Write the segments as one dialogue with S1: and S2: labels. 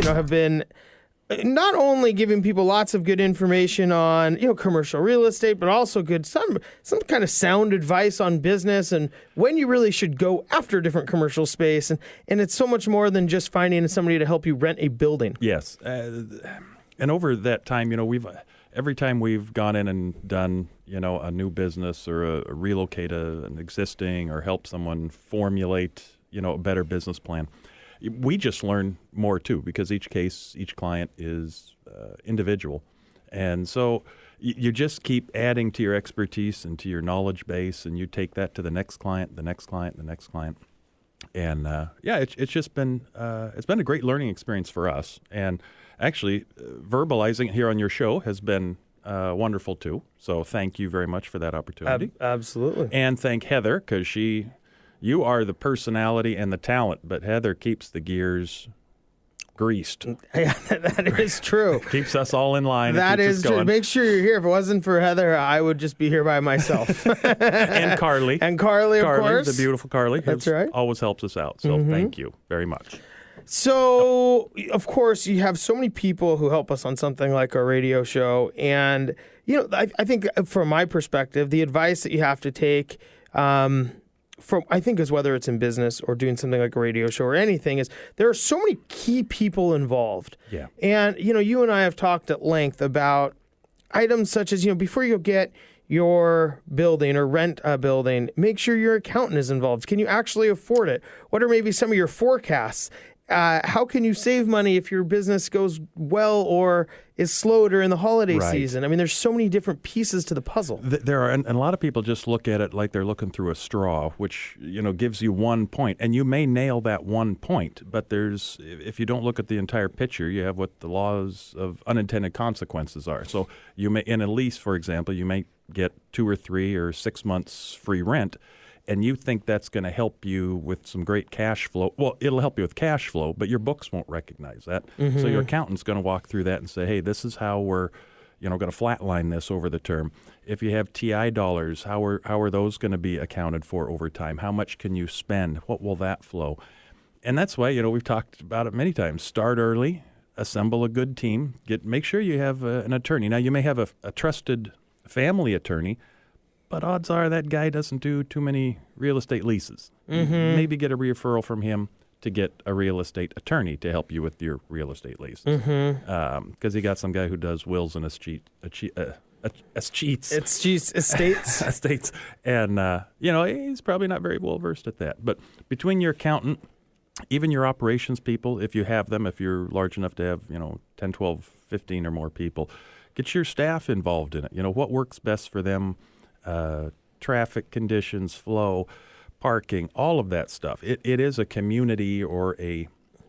S1: have been not only giving people lots of good information on, commercial real estate, but also some kind of sound advice on business and when you really should go after different commercial space. And it's so much more than just finding somebody to help you rent a building.
S2: Yes. And over that time, every time we've gone in and done, a new business or relocate an existing or help someone formulate, a better business plan, we just learn more too, because each client is individual. And so you just keep adding to your expertise and to your knowledge base, and you take that to the next client, the next client, the next client. And it's just been it's been a great learning experience for us. And actually, verbalizing it here on your show has been wonderful too. So thank you very much for that opportunity.
S1: Absolutely.
S2: And thank Heather, because you are the personality and the talent, but Heather keeps the gears greased.
S1: Yeah, that is true.
S2: Keeps us all in line.
S1: That is true. Make sure you're here. If it wasn't for Heather, I would just be here by myself.
S2: And Carly.
S1: And Carly, of course.
S2: The beautiful Carly.
S1: That's right.
S2: Always helps us out. So thank you very much.
S1: So, of course, you have so many people who help us on something like our radio show. And, I think from my perspective, the advice that you have to take is whether it's in business or doing something like a radio show or anything, is there are so many key people involved.
S2: Yeah.
S1: And, you and I have talked at length about items such as, before you get your building or rent a building, make sure your accountant is involved. Can you actually afford it? What are maybe some of your forecasts? How can you save money if your business goes well or is slow during the holiday season? I mean, there's so many different pieces to the puzzle.
S2: There are, and a lot of people just look at it like they're looking through a straw, which, gives you 1 point. And you may nail that 1 point, but if you don't look at the entire picture, you have what the laws of unintended consequences are. So you may, in a lease, for example, you may get 2 or 3 or 6 months free rent, and you think that's going to help you with some great cash flow. Well, it'll help you with cash flow, but your books won't recognize that. So your accountant's going to walk through that and say, hey, this is how we're going to flatline this over the term. If you have TI dollars, how are those going to be accounted for over time? How much can you spend? What will that flow? And that's why, we've talked about it many times. Start early, assemble a good team, make sure you have an attorney. Now, you may have a trusted family attorney, but odds are that guy doesn't do too many real estate leases. Maybe get a referral from him to get a real estate attorney to help you with your real estate leases. Because he got some guy who does wills and estates. Estates. And, he's probably not very well versed at that. But between your accountant, even your operations people, if you have them, if you're large enough to have, 10, 12, 15 or more people, get your staff involved in it. What works best for them. Traffic conditions, flow, parking, all of that stuff. It is a community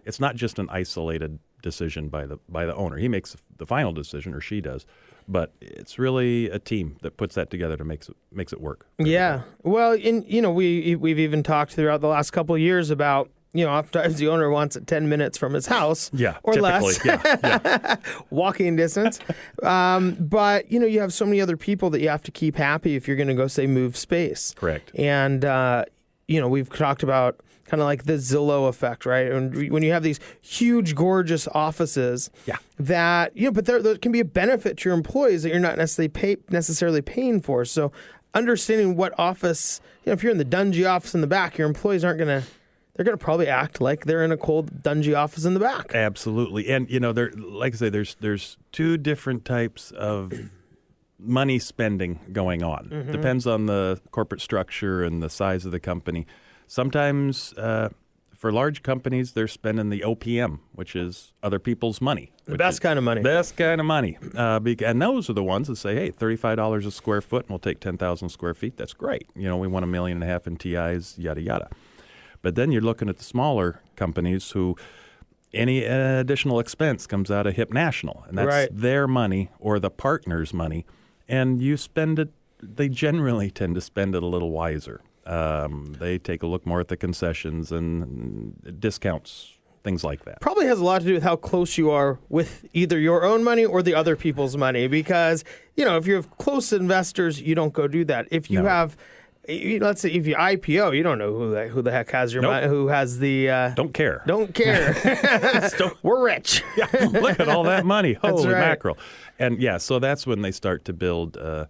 S2: it's not just an isolated decision by the owner. He makes the final decision, or she does, but it's really a team that puts that together to makes it work.
S1: Yeah. Well, we've even talked throughout the last couple of years about, oftentimes the owner wants it 10 minutes from his house or less, walking distance. But, you have so many other people that you have to keep happy if you're going to go, say, move space.
S2: Correct.
S1: And, we've talked about kind of like the Zillow effect, right? And when you have these huge, gorgeous offices that, but there can be a benefit to your employees that you're not necessarily paying for. So understanding what office, if you're in the dungy office in the back, your employees aren't going to, they're going to probably act like they're in a cold, dungy office in the back.
S2: Absolutely. And, like I say, there's 2 different types of money spending going on. Depends on the corporate structure and the size of the company. Sometimes for large companies, they're spending the OPM, which is other people's money.
S1: The best kind of money.
S2: Best kind of money. And those are the ones that say, hey, $35 a square foot, and we'll take 10,000 square feet. That's great. We want $1.5 million in TIs, yada, yada. But then you're looking at the smaller companies who any additional expense comes out of Hip National, and that's their money or the partner's money, and you spend it. They generally tend to spend it a little wiser. They take a look more at the concessions and discounts, things like that.
S1: Probably has a lot to do with how close you are with either your own money or the other people's money, because if you have close investors, you don't go do that. If you have let's say if you IPO, you don't know who the heck has your money, who has the
S2: don't care.
S1: Don't care. We're rich.
S2: Yeah, look at all that money. Holy
S1: right.
S2: mackerel. And yeah, so that's when they start to build a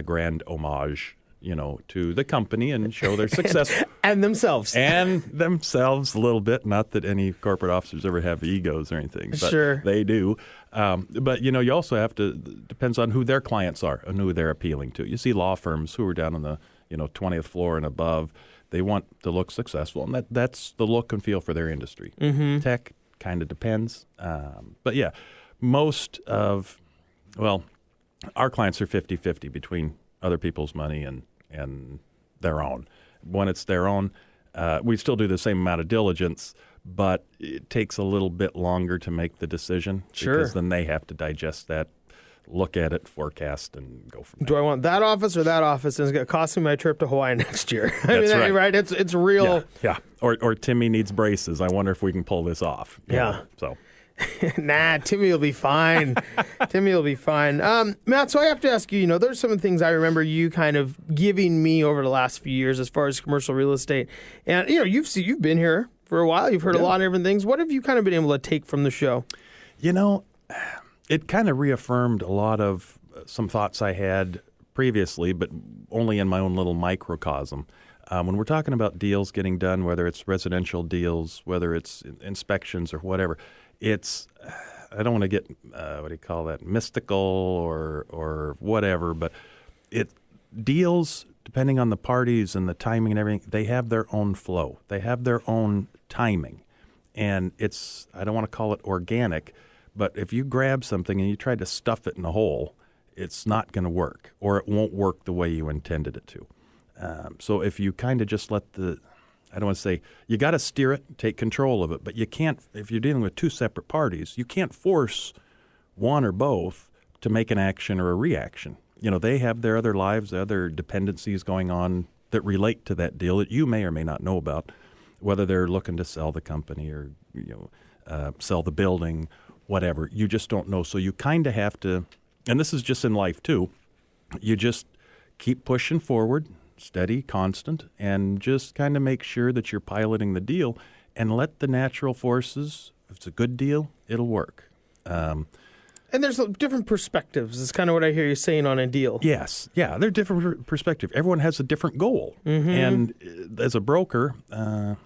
S2: grand homage, to the company and show their success.
S1: And themselves.
S2: And themselves a little bit. Not that any corporate officers ever have egos or anything. But
S1: Sure.
S2: they do. But, you also have to, depends on who their clients are and who they're appealing to. You see law firms who are down on the 20th floor and above. They want to look successful, and that's the look and feel for their industry.
S1: Mm-hmm.
S2: Tech kind of depends. But, yeah, most of, our clients are 50-50 between other people's money and their own. When it's their own, we still do the same amount of diligence, but it takes a little bit longer to make the decision.
S1: Sure.
S2: Because then they have to digest that, look at it, forecast, and go from there.
S1: Do I want that office or that office? And it's going to cost me my trip to Hawaii next year.
S2: That's right.
S1: It's real.
S2: Yeah. Or Timmy needs braces. I wonder if we can pull this off.
S1: Yeah.
S2: So.
S1: Nah, Timmy will be fine. Timmy will be fine. Matt, so I have to ask you, there's some things I remember you kind of giving me over the last few years as far as commercial real estate. And, you've been here for a while. You've heard a lot of different things. What have you kind of been able to take from the show?
S2: It kind of reaffirmed a lot of some thoughts I had previously, but only in my own little microcosm. When we're talking about deals getting done, whether it's residential deals, whether it's inspections or whatever, I don't want to get, mystical or whatever, but deals, depending on the parties and the timing and everything, they have their own flow. They have their own timing. And I don't want to call it organic, but if you grab something and you try to stuff it in a hole, it's not going to work, or it won't work the way you intended it to. So if you kind of just let I don't want to say, you got to steer it, take control of it, but you can't, if you're dealing with two separate parties, you can't force one or both to make an action or a reaction. They have their other lives, their other dependencies going on that relate to that deal that you may or may not know about, whether they're looking to sell the company or, sell the building, whatever. You just don't know. So you kind of have to, and this is just in life too, you just keep pushing forward, steady, constant, and just kind of make sure that you're piloting the deal and let the natural forces, if it's a good deal, it'll work.
S1: And there's different perspectives is kind of what I hear you saying on a deal.
S2: Yes. Yeah, they're different perspective. Everyone has a different goal. Mm-hmm. And as a broker, an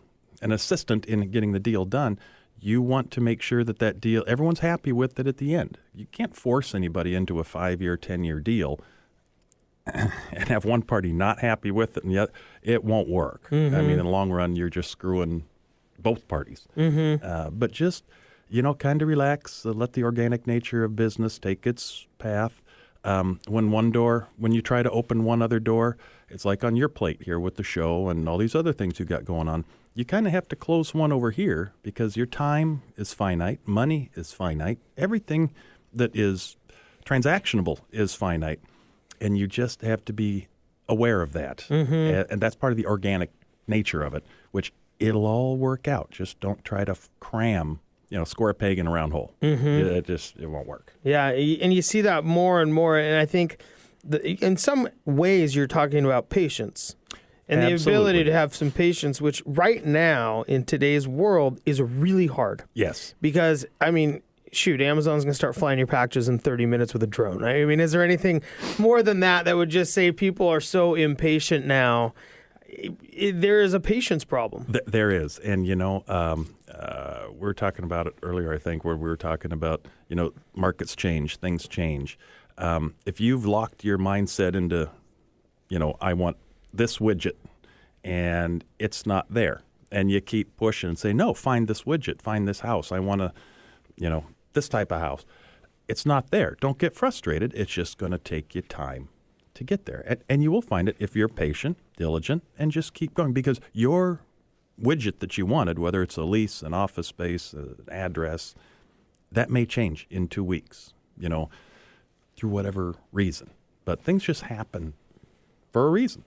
S2: assistant in getting the deal done, you want to make sure that deal, everyone's happy with it at the end. You can't force anybody into a 5-year, 10-year deal and have one party not happy with it and the other. It won't work. Mm-hmm. I mean, in the long run, you're just screwing both parties. Mm-hmm. But just, kind of relax, let the organic nature of business take its path. When you try to open one other door, it's like on your plate here with the show and all these other things you got going on. You kind of have to close one over here because your time is finite, money is finite, everything that is transactionable is finite, and you just have to be aware of that. Mm-hmm. And that's part of the organic nature of it, which it'll all work out. Just don't try to cram, square a peg in a round hole. Mm-hmm. It won't work.
S1: Yeah, and you see that more and more, and I think in some ways you're talking about patience. And
S2: Absolutely.
S1: The ability to have some patience, which right now in today's world is really hard.
S2: Yes.
S1: Because, Amazon's going to start flying your packages in 30 minutes with a drone, right? I mean, is there anything more than that would just say people are so impatient now? There is a patience problem.
S2: There is. And, we were talking about it earlier, I think, where we were talking about, markets change, things change. If you've locked your mindset into, I want this widget, and it's not there, and you keep pushing and say, no, find this widget, find this house. I want to, this type of house. It's not there. Don't get frustrated. It's just going to take you time to get there. And you will find it if you're patient, diligent, and just keep going, because your widget that you wanted, whether it's a lease, an office space, an address, that may change in 2 weeks, through whatever reason. But things just happen for a reason.